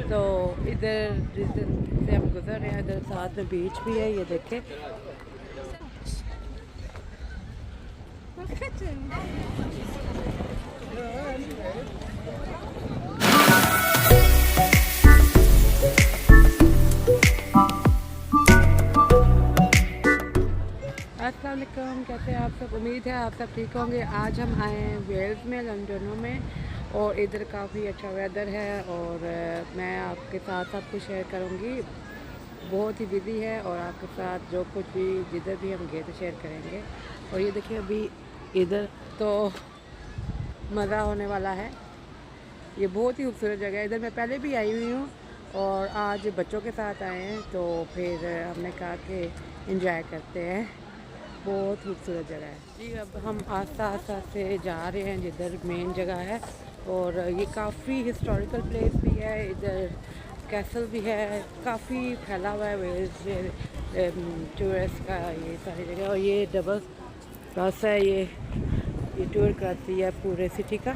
तो इधर जिस दिन से हम गुजर रहे हैं इधर साथ में बीच भी है, ये देखें। अस्सलाम वालेकुम, कैसे हैं आप सब? उम्मीद है आप सब ठीक होंगे। आज हम आए हैं वेल्स में, लंदनों में, और इधर काफ़ी अच्छा वेदर है और मैं आपके साथ सब कुछ शेयर करूंगी। बहुत ही बिजी है और आपके साथ जो कुछ भी जिधर भी हम गए तो शेयर करेंगे। और ये देखिए अभी इधर तो मज़ा होने वाला है। ये बहुत ही खूबसूरत जगह है। इधर मैं पहले भी आई हुई हूँ और आज बच्चों के साथ आए हैं तो फिर हमने कहा कि एंजॉय करते हैं। बहुत खूबसूरत जगह है जी। अब हम आस्ता आस्ता से जा रहे हैं जिधर मेन जगह है, और ये काफ़ी हिस्टोरिकल प्लेस भी है। इधर कैसल भी है, काफ़ी फैला हुआ है वेल्स टूरिस्ट का ये सारी जगह। और ये डबल बस है, ये टूर करती है पूरे सिटी का।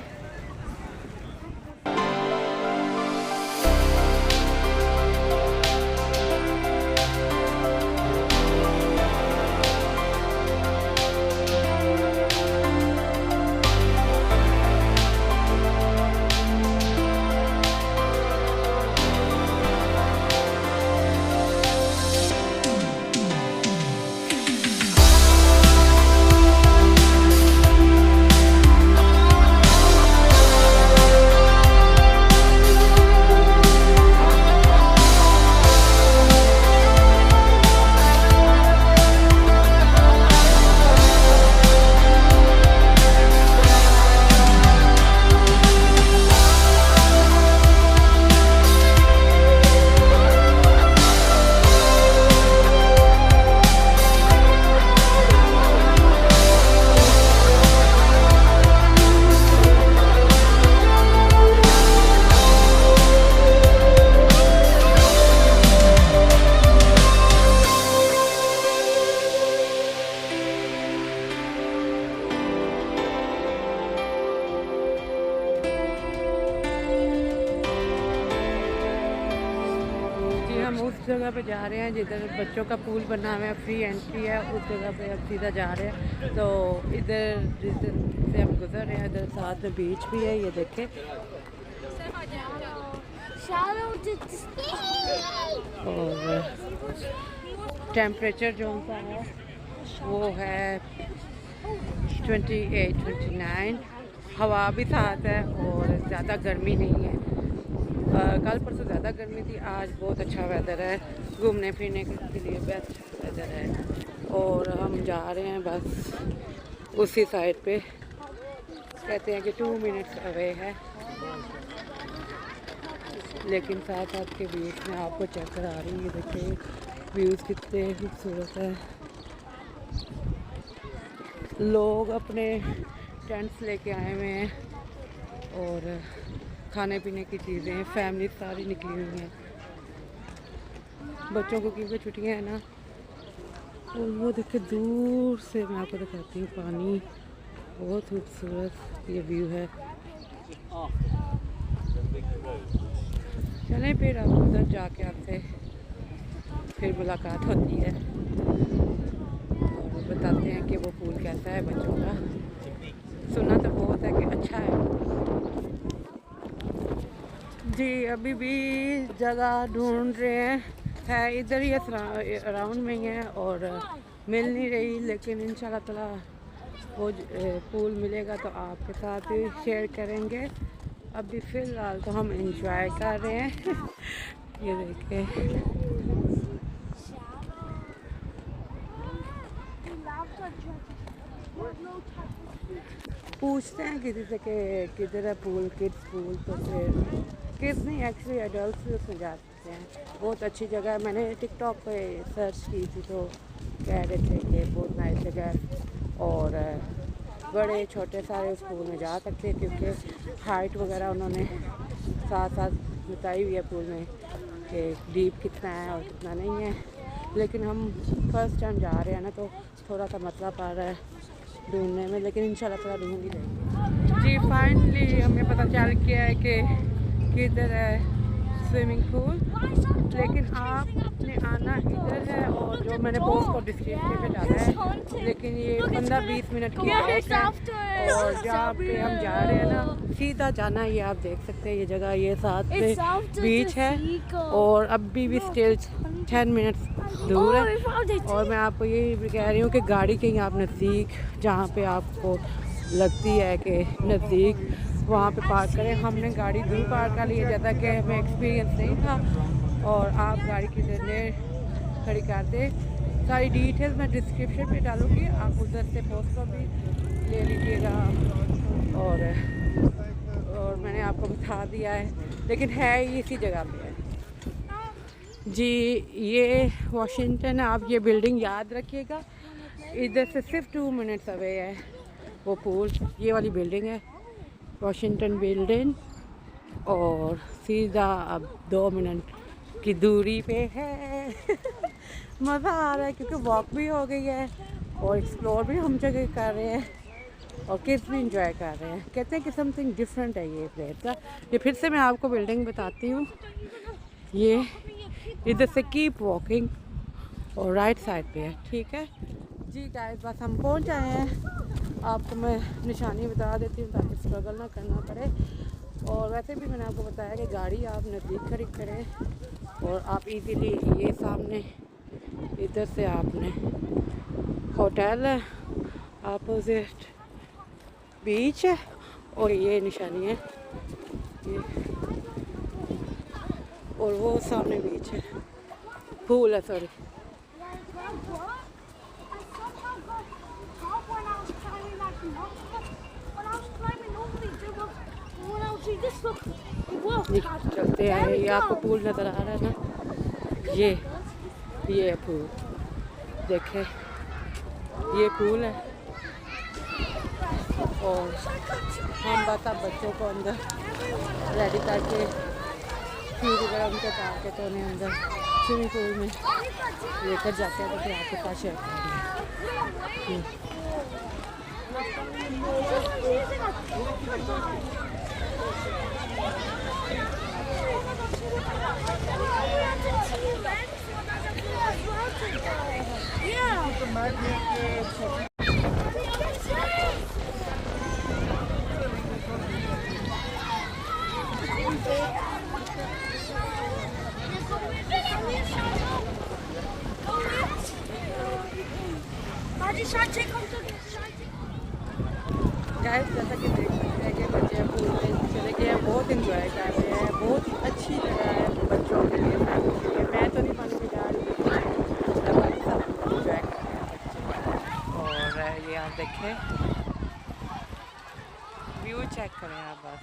हम उस जगह पे जा रहे हैं जिधर बच्चों का पूल बना हुआ है, फ्री एंट्री है। उस जगह पे अब सीधा जा रहे हैं। तो इधर जिस दिन से हम गुजर रहे हैं इधर साथ में बीच भी है, ये देखें। और टेम्परेचर जो उनका है वो है 28-29। हवा भी साथ है और ज़्यादा गर्मी नहीं है। कल परसों ज़्यादा गर्मी थी, आज बहुत अच्छा वेदर है, घूमने फिरने के लिए बेस्ट वेदर है। और हम जा रहे हैं बस उसी साइड पे, कहते हैं कि 2 मिनट्स अवे है, लेकिन साथ साथ के व्यूज़ में आपको चेक करा रही हूँ। देखिए व्यूज़ कितने खूबसूरत है। लोग अपने टेंट्स लेके आए हुए हैं और खाने पीने की चीज़ें, फैमिली सारी निकली हुई हैं। बच्चों को क्योंकि छुट्टियां हैं ना। और वो देखिए दूर से मैं आपको दिखाती हूँ, पानी बहुत खूबसूरत ये व्यू है। चलें फिर अब उधर जाके आपसे फिर मुलाकात होती है और बताते हैं कि वो पूल कैसा है बच्चों का। सुना तो बहुत है कि अच्छा है जी। अभी भी जगह ढूंढ रहे हैं, है इधर ही अराउंड में ही है और मिल नहीं रही, लेकिन इंशाल्लाह ताला वो पूल मिलेगा तो आपके साथ भी शेयर करेंगे। अभी फ़िलहाल तो हम एंजॉय कर रहे हैं। ये देखिए पूछते हैं किसी से कि किधर है पूल, किड्स पूल। तो फिर किड्स नहीं, एक्चुअली एडल्ट भी उसमें जा सकते हैं। बहुत अच्छी जगह है। मैंने टिकटॉक पे सर्च की थी तो कह रहे थे कि बहुत नाइस जगह है और बड़े छोटे सारे उस पूल में जा सकते हैं, क्योंकि हाइट वगैरह उन्होंने साथ साथ बताई हुई है पूल में कि डीप कितना है और कितना नहीं है। लेकिन हम फर्स्ट टाइम जा रहे हैं ना, तो थोड़ा सा मसला पड़ रहा है ढूंढने में, लेकिन इंशाल्लाह थोड़ा ढूंढ ही लेंगे जी। फाइनली हमें पता चल गया है कि किधर है स्विमिंग पूल, लेकिन आपने आना इधर है और जो मैंने पोस्ट को डिस्क्रिप्शन में डाला है, लेकिन ये 15-20 मिनट की वॉक है। और जहाँ पे हम जा रहे हैं ना, सीधा जाना, ये आप देख सकते हैं ये जगह, ये साथ में बीच है और अभी भी स्टिल 10 मिनट्स दूर है। और मैं आपको ये कह रही हूँ कि गाड़ी कहीं आप नज़दीक, जहाँ पे आपको लगती है कि नज़दीक, वहाँ पे पार्क करें। हमने गाड़ी दूर पार्क कर ली है, जैसा कि हमें एक्सपीरियंस नहीं था, और आप गाड़ी की जगह खड़ी कर दें। सारी डिटेल्स मैं डिस्क्रिप्शन में डालूँगी, आप उधर से पोस्ट को भी ले लीजिएगा। और मैंने आपको बता दिया है, लेकिन है ये इसी जगह पे है जी। ये वाशिंगटन है, आप ये बिल्डिंग याद रखिएगा। इधर से सिर्फ 2 मिनट्स अवे है वो पूल, ये वाली बिल्डिंग है वाशिंगटन बिल्डिंग, और सीधा अब 2 मिनट की दूरी पे है। मज़ा आ रहा है क्योंकि वॉक भी हो गई है और एक्सप्लोर भी हम जगह कर रहे हैं और किड्स भी इंजॉय कर रहे हैं। कहते हैं कि समथिंग डिफरेंट है ये प्लेस का। ये फिर से मैं आपको बिल्डिंग बताती हूँ। ये इधर से कीप वॉकिंग और राइट साइड पे है, ठीक है जी गाइस। बस हम पहुँच आए हैं, आपको मैं निशानी बता देती हूँ ताकि स्ट्रगल ना करना पड़े। और वैसे भी मैंने आपको बताया कि गाड़ी आप नज़दीक खड़ी करें और आप इजीली, ये सामने इधर से आपने होटल है, अपोजिट बीच है और ये निशानी है ये, और वो सामने बीच है, पूल है, सॉरी। चलते हैं, ये आपको पूल नज़र आ रहा है ना, ये पूल देखे, ये पूल है। और हम बस अब बच्चों को अंदर रेडी करके फीड वगैरह उनके पार के तो उन्हें अंदर स्विमिंग पूल में लेकर जाते हैं, तो फिर आपके पास शेयर करेंगे। गाइस, जैसा कि देख सकते हैं कि बच्चे पूल में चले गए हैं, बहुत इंजॉय कर रहे हैं, बहुत ही अच्छी जगह है बच्चों के लिए, फैमिली के लिए। मैं तो नहीं पानी में जा रही, सब इंजॉय कर रहे हैं। और ये आप देखें, व्यू चेक करें आप, बस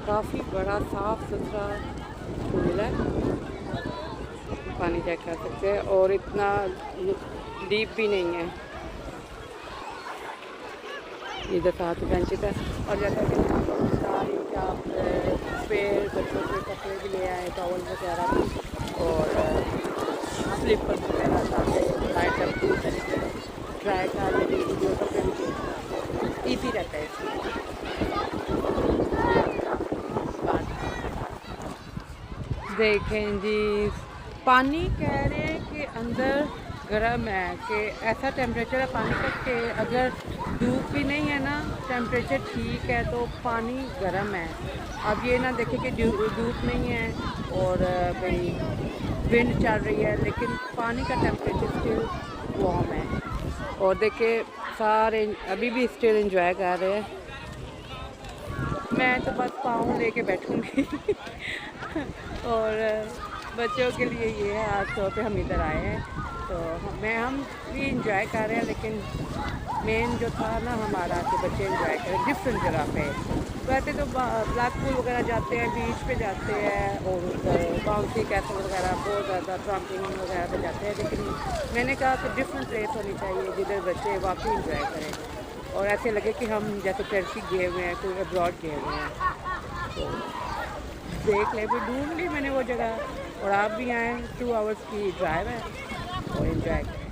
काफ़ी बड़ा साफ सुथरा पूल है, पानी चेक कर सकते हैं, और इतना डीप भी नहीं है। इधर साथ बेंचेस है, और जैसा कि सारी आप पेड़, बच्चों के कपड़े भी ले आए, टॉवल वगैरह और स्लीपर वगैरह, ताकि लाइट अप पूरी तरीके ट्राई कर लेंगे, जो कपड़े भी ईजी रहता है इसमें। देखें जी, पानी कह रहे हैं कि अंदर गर्म है, कि ऐसा टेम्परेचर है पानी का कि अगर धूप भी नहीं है ना, टेम्परेचर ठीक है, तो पानी गर्म है। अब ये ना देखें कि धूप नहीं है और भाई विंड चल रही है, लेकिन पानी का टेम्परेचर स्टिल वार्म है। और देखिए सारे अभी भी स्टिल इंजॉय कर रहे हैं। मैं तो बस पाँव लेके बैठूंगी। और बच्चों के लिए ये है, आज तौर पे हम इधर आए हैं, तो हम भी इंजॉय कर रहे हैं, लेकिन मेन जो था ना हमारा कि बच्चे इंजॉय करें डिफरेंट जगह पे। वैसे तो ब्लैक पूल वगैरह जाते हैं, बीच पे जाते हैं, और उधर बाउंसी कैसल वगैरह बहुत ज़्यादा ट्रम्पिंग वगैरह पे जाते हैं, लेकिन मैंने कहा कि डिफरेंट प्लेस होनी चाहिए जिधर बच्चे वाकई इंजॉय करें और ऐसे लगे कि हम जैसे टर्की गए हुए हैं, कोई अब्रॉड गए हुए हैं। तो देख ले, भी ढूंढ ली मैंने वो जगह, और आप भी आएँ, 2 आवर्स की ड्राइव है और एंजॉय करें।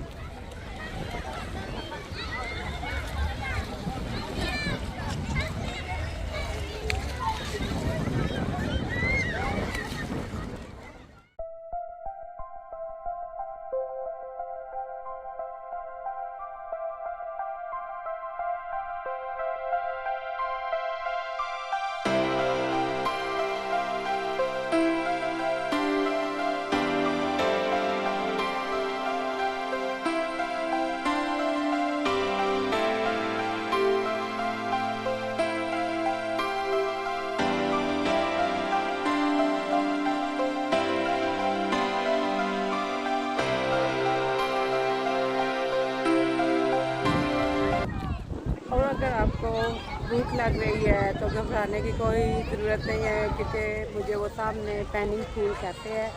भूख लग रही है तो घबराने की कोई ज़रूरत नहीं है, क्योंकि मुझे वो सामने पैनिंग पूल कहते हैं,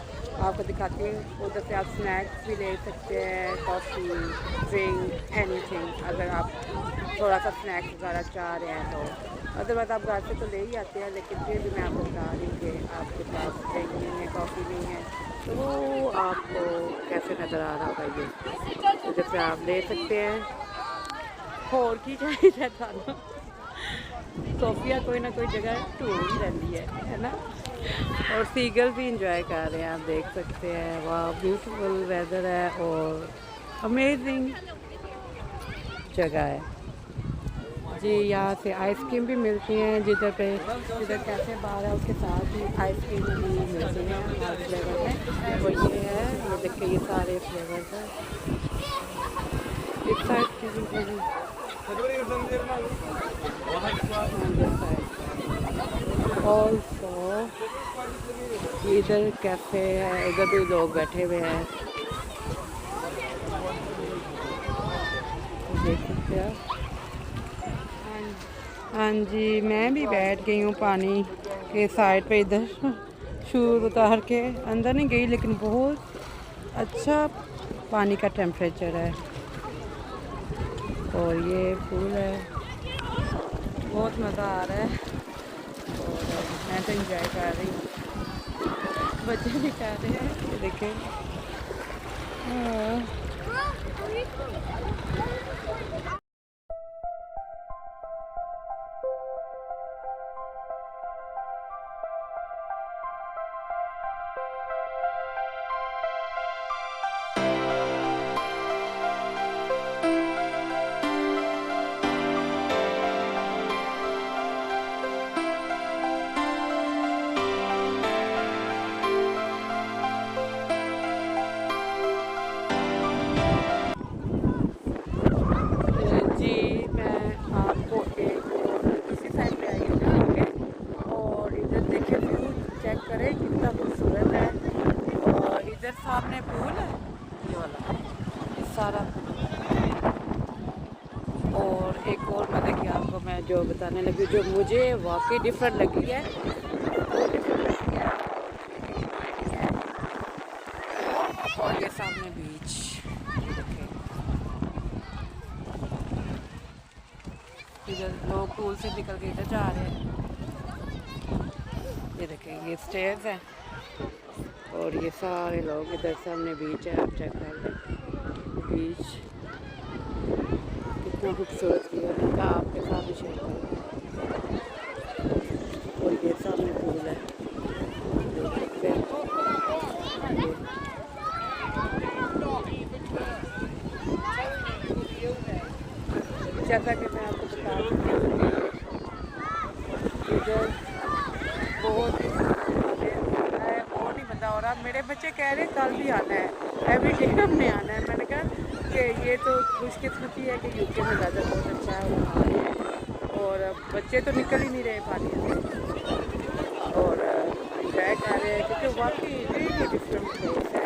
आपको दिखाती हूँ। उधर से आप स्नैक्स भी ले सकते हैं, कॉफ़ी, ड्रिंक, एनीथिंग, अगर आप थोड़ा सा स्नैक्स वगैरह चाह रहे हैं तो। अदरवाइज़ आप घर से तो ले ही आते हैं, लेकिन फिर भी मैं आपको बता रही हूँ कि आपके पास ड्रिंक नहीं है, कॉफ़ी नहीं है, तो वो आपको कैसे नज़र आ रहा होगा ये, इधर से आप ले सकते हैं। होर की चाहिए थानू, सोफिया कोई ना कोई जगह ढूंढ ही रहती है ना। और सीगल भी इंजॉय कर रहे हैं, आप देख सकते हैं। वाह, ब्यूटीफुल वेदर है और अमेजिंग जगह है जी। यहाँ से आइसक्रीम भी मिलती हैं, जिधर कैफे बार है उसके साथ ही आइसक्रीम भी मिलती हैं हर फ्लेवर में। वो ये है, ये देखिए ये सारे फ्लेवर्स हैं। इस साइड की ऑल्सो इधर कैफे है, इधर भी लोग बैठे हुए हैं, देख सकते हैं। हाँ जी, मैं भी बैठ गई हूँ पानी के साइड पे, इधर शूज उतार के। अंदर नहीं गई, लेकिन बहुत अच्छा पानी का टेम्परेचर है। और ये पूल है, बहुत मज़ा आ रहा है और मैं तो इंजॉय कर रही हूँ, बच्चे भी कर रहे हैं, ये देखें। कितना खूबसूरत है। और इधर सामने पूल है, ये वाला सारा। और एक और मैं देखिए आपको मैं जो बताने लगी, जो मुझे वाकई डिफरेंट लगी है, और ये सामने बीच, इधर लोग पूल से निकल के इधर जा रहे हैं। ये देखें, ये स्टेयर्स हैं और ये सारे लोग इधर सामने बीच है, आप चेक कर लें बीच कितना खूबसूरत व्यू है का आपके साथ शेयर करूँ। और ये सामने पूल है, जैसा कि मैं आपको बता रही हूँ, इधर बहुत ही मज़ा हो रहा। मेरे बच्चे कह रहे कल भी आना है, एवरी डे हमने आना है। मैंने कहा कि ये तो खुशकिस्मती है कि यूके में ज़्यादा बहुत अच्छा है, वो आ रहे हैं और बच्चे तो निकल ही नहीं रहे पानी से और इंजॉय कर रहे हैं, क्योंकि वाकई रियली डिफरेंट प्लेस है।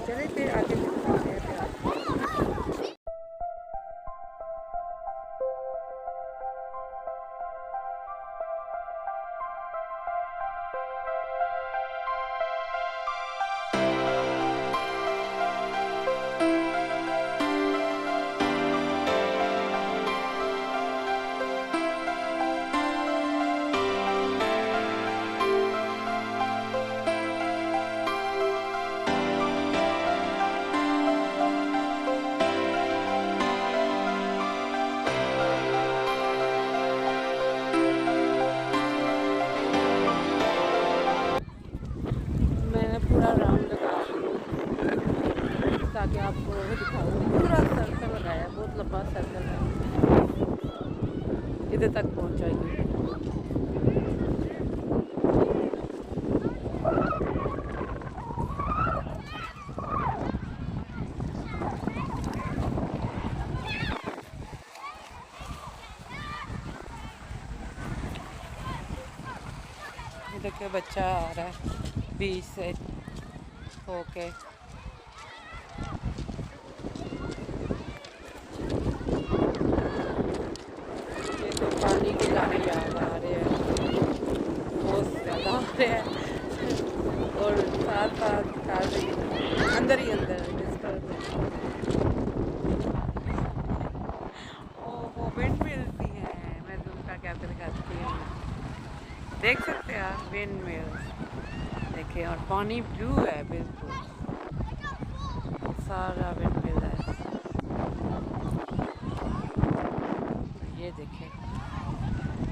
चले फिर आगे मिलते हैं। पूरा राउंड लगा ताकि आपको वो दिखाऊँ। पूरा सर्कल लगाया, बहुत लंबा सर्कल है, इधर तक पहुँचाएगी। देखिए बच्चा आ रहा है बीच से होके। रहे हैं और साथ साथ कार में अंदर ही अंदर डिस्टर्ब है। ओहो विंड मिल्स भी हैं, मैं उनका क्या दिखाती हूँ, देख सकते हैं आप विंड मिल्स देखिए, और पानी ब्लू है बिल्कुल, सारा विंड मिल है। ये देखिए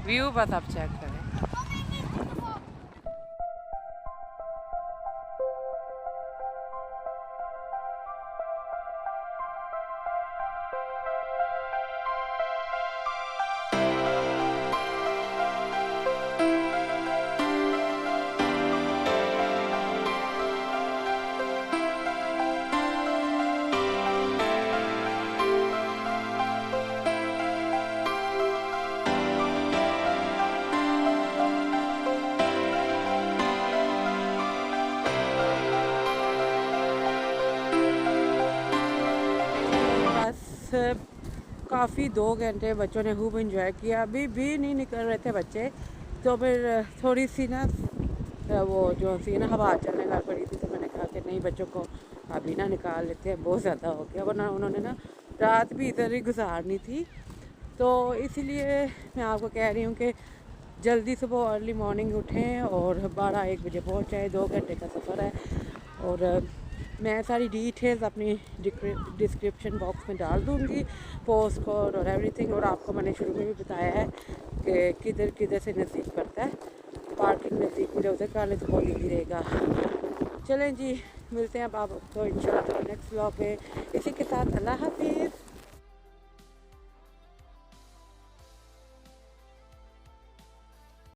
व्यू बस आप चेक करें। काफ़ी 2 घंटे बच्चों ने खूब इंजॉय किया, अभी भी नहीं निकल रहे थे बच्चे, तो फिर थोड़ी सी ना वो जो सी ना हवा चलने लग पड़ी थी, तो मैंने कहा कि नहीं बच्चों को अभी ना निकाल लेते हैं, बहुत ज़्यादा हो गया, वरना उन्होंने ना रात भी इधर ही गुजारनी थी। तो इसीलिए मैं आपको कह रही हूँ कि जल्दी सुबह अर्ली मॉर्निंग उठें और 12-1 बजे पहुँच जाए, 2 घंटे का सफ़र है। और मैं सारी डिटेल्स अपनी डिस्क्रिप्शन बॉक्स में डाल दूँगी, पोस्ट कोड और एवरीथिंग। और आपको मैंने शुरू में भी बताया है कि किधर किधर से नज़दीक पड़ता है, पार्किंग नज़दीक मिले उधर कर ले तो बहुत ईजी रहेगा। चलें जी, मिलते हैं अब आपको इंशाल्लाह नेक्स्ट व्लॉग में। इसी के साथ अल्लाह हाफिज़।